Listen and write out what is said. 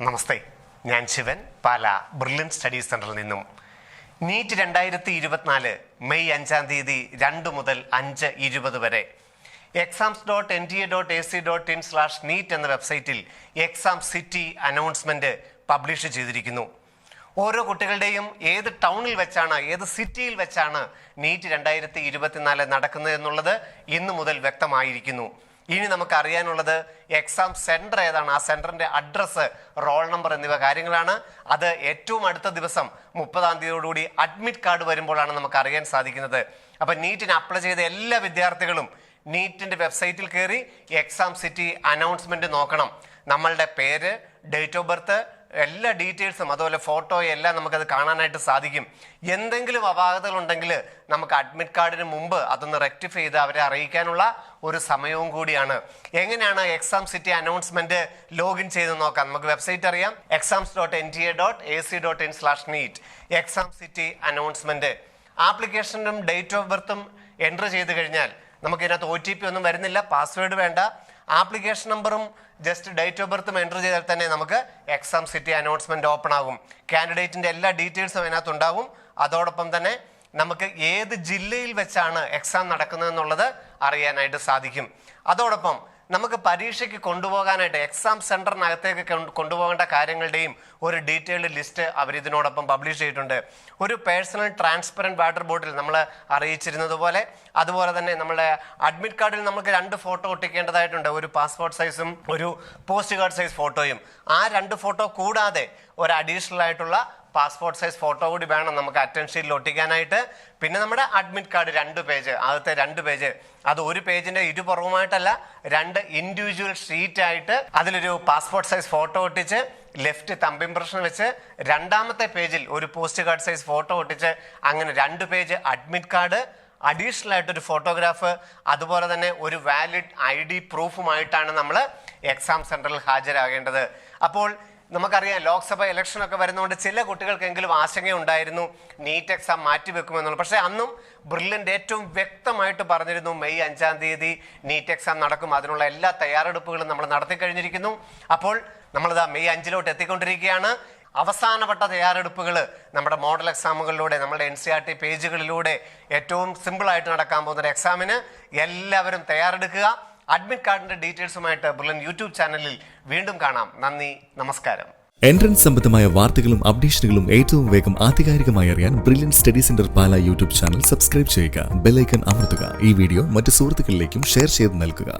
നമസ്തേ, ഞാൻ ശിവൻ, പാല brilliant studies സെൻ്ററിൽ നിന്നും. നീറ്റ് 2024 മെയ് 5 തീയതി 2 മുതൽ 5:20 വരെ exams.nta.ac.in/neet എന്ന വെബ്സൈറ്റിൽ എക്സാം സിറ്റി അനൗൺസ്മെൻറ്റ് പബ്ലിഷ് ചെയ്തിരിക്കുന്നു. ഓരോ കുട്ടികളുടെയും ഏത് ടൗണിൽ വെച്ചാണ്, ഏത് സിറ്റിയിൽ വെച്ചാണ് നീറ്റ് 2024 നടക്കുന്നത് എന്നുള്ളത് ഇന്നു മുതൽ വ്യക്തമായിരിക്കുന്നു. ഇനി നമുക്ക് അറിയാനുള്ളത് എക്സാം സെൻറ്റർ ഏതാണ്, ആ സെൻറ്ററിൻ്റെ അഡ്രസ്സ്, റോൾ നമ്പർ എന്നിവ കാര്യങ്ങളാണ്. അത് ഏറ്റവും അടുത്ത ദിവസം 30-ാം തീയതിയോടുകൂടി അഡ്മിറ്റ് കാർഡ് വരുമ്പോഴാണ് നമുക്ക് അറിയാൻ സാധിക്കുന്നത്. അപ്പം നീറ്റിന് അപ്ലൈ ചെയ്ത എല്ലാ വിദ്യാർത്ഥികളും നീറ്റിൻ്റെ വെബ്സൈറ്റിൽ കയറി എക്സാം സിറ്റി അനൗൺസ്മെൻറ്റ് നോക്കണം. നമ്മളുടെ പേര്, ഡേറ്റ് ഓഫ് ബർത്ത്, എല്ലാ ഡീറ്റെയിൽസും അതുപോലെ ഫോട്ടോ എല്ലാം നമുക്കത് കാണാനായിട്ട് സാധിക്കും. എന്തെങ്കിലും അപാകതകൾ ഉണ്ടെങ്കിൽ നമുക്ക് അഡ്മിറ്റ് കാർഡിന് മുമ്പ് അതൊന്ന് റെക്ടിഫൈ ചെയ്ത് അവരെ അറിയിക്കാനുള്ള ഒരു സമയവും കൂടിയാണ്. എങ്ങനെയാണ് എക്സാം സിറ്റി അനൗൺസ്മെന്റ് ലോഗിൻ ചെയ്ത് നോക്കാം? നമുക്ക് വെബ്സൈറ്റ് അറിയാം, exams.nta.ac.in/neet. എക്സാം സിറ്റി അനൗൺസ്മെന്റ് ആപ്ലിക്കേഷനും ഡേറ്റ് ഓഫ് ബർത്തും എൻ്റർ ചെയ്ത് കഴിഞ്ഞാൽ നമുക്ക് ഇതിനകത്ത് OTP ഒന്നും വരുന്നില്ല, പാസ്വേഡ് വേണ്ട. ആപ്ലിക്കേഷൻ നമ്പറും ജസ്റ്റ് ഡേറ്റ് ഓഫ് ബർത്തും എൻ്റർ ചെയ്താൽ തന്നെ നമുക്ക് എക്സാം സിറ്റി അനൗൺസ്മെൻറ്റ് ഓപ്പൺ ആകും. കാൻഡിഡേറ്റിൻ്റെ എല്ലാ ഡീറ്റെയിൽസും അതിനകത്ത് ഉണ്ടാകും. അതോടൊപ്പം തന്നെ നമുക്ക് ഏത് ജില്ലയിൽ വെച്ചാണ് എക്സാം നടക്കുന്നതെന്നുള്ളത് അറിയാനായിട്ട് സാധിക്കും. അതോടൊപ്പം നമുക്ക് പരീക്ഷയ്ക്ക് കൊണ്ടുപോകാനായിട്ട് എക്സാം സെൻറ്ററിനകത്തേക്ക് കൊണ്ടുപോകേണ്ട കാര്യങ്ങളുടെയും ഒരു ഡീറ്റെയിൽഡ് ലിസ്റ്റ് അവർ ഇതിനോടൊപ്പം പബ്ലിഷ് ചെയ്തിട്ടുണ്ട്. ഒരു പേഴ്സണൽ ട്രാൻസ്പെറൻറ്റ് വാട്ടർ ബോട്ടിൽ നമ്മൾ അറിയിച്ചിരുന്നത് പോലെ, അതുപോലെ തന്നെ നമ്മുടെ അഡ്മിറ്റ് കാർഡിൽ നമുക്ക് 2 ഫോട്ടോ ഒട്ടിക്കേണ്ടതായിട്ടുണ്ട്. ഒരു പാസ്പോർട്ട് സൈസും ഒരു പോസ്റ്റ് കാർഡ് സൈസ് ഫോട്ടോയും. ആ 2 ഫോട്ടോ കൂടാതെ ഒരു അഡീഷണൽ ആയിട്ടുള്ള പാസ്പോർട്ട് സൈസ് ഫോട്ടോ കൂടി വേണം നമുക്ക് അറ്റൻഡ് ഷീറ്റിൽ ഒട്ടിക്കാനായിട്ട്. പിന്നെ നമ്മുടെ അഡ്മിറ്റ് കാർഡ് 2 പേജ്, ആദ്യത്തെ 2 പേജ്, അത് ഒരു പേജിന്റെ ഇരുപുറവുമായിട്ടല്ല, 2 ഇൻഡിവിജ്വൽ ഷീറ്റ് ആയിട്ട് അതിലൊരു പാസ്പോർട്ട് സൈസ് ഫോട്ടോ ഒട്ടിച്ച് ലെഫ്റ്റ് തമ്പ് ഇംപ്രഷൻ വെച്ച്, രണ്ടാമത്തെ പേജിൽ ഒരു പോസ്റ്റ് കാർഡ് സൈസ് ഫോട്ടോ ഒട്ടിച്ച്, അങ്ങനെ 2 പേജ് അഡ്മിറ്റ് കാർഡ്, അഡീഷണൽ ആയിട്ടൊരു ഫോട്ടോഗ്രാഫ്, അതുപോലെ തന്നെ ഒരു വാലിഡ് ID പ്രൂഫുമായിട്ടാണ് നമ്മൾ എക്സാം സെൻറ്ററിൽ ഹാജരാകേണ്ടത്. അപ്പോൾ നമുക്കറിയാം, ലോക്സഭ ഇലക്ഷൻ ഒക്കെ വരുന്നതുകൊണ്ട് ചില കുട്ടികൾക്കെങ്കിലും ആശങ്കയുണ്ടായിരുന്നു നീറ്റ് എക്സാം മാറ്റിവെക്കുമെന്നുള്ളത്. പക്ഷേ അന്നും ബ്രില്യൻ്റ് ഏറ്റവും വ്യക്തമായിട്ട് പറഞ്ഞിരുന്നു മെയ് 5 തീയതി നീറ്റ് എക്സാം നടക്കും, അതിനുള്ള എല്ലാ തയ്യാറെടുപ്പുകളും നമ്മൾ നടത്തി കഴിഞ്ഞിരിക്കുന്നു. അപ്പോൾ നമ്മളിതാ മെയ് 5 എത്തിക്കൊണ്ടിരിക്കുകയാണ്. അവസാനപ്പെട്ട തയ്യാറെടുപ്പുകൾ നമ്മുടെ മോഡൽ എക്സാമുകളിലൂടെ, നമ്മുടെ NCERT പേജുകളിലൂടെ ഏറ്റവും സിമ്പിളായിട്ട് നടക്കാൻ പോകുന്ന എക്സാമിന് എല്ലാവരും തയ്യാറെടുക്കുക. അഡ്മിറ്റ് കാർഡിന്റെ ഡീറ്റെയിൽസുമായിട്ട് ബ്രില്യൻ യൂട്യൂബ് ചാനലിൽ വീണ്ടും കാണാം. നന്ദി, നമസ്കാരം. എൻട്രൻസ് സംബന്ധമായ വാർത്തകളും അപ്ഡേഷനുകളും ഏറ്റവും വേഗം ആധികാരികമായി അറിയാൻ ബ്രില്യൻ സ്റ്റഡി സെന്റർ പാല യൂട്യൂബ് ചാനൽ സബ്സ്ക്രൈബ് ചെയ്യുക, ബെൽ ഐക്കൺ അമർത്തുക. ഈ വീഡിയോ മറ്റു സുഹൃത്തുക്കളിലേക്കും ഷെയർ ചെയ്ത് നൽകുക.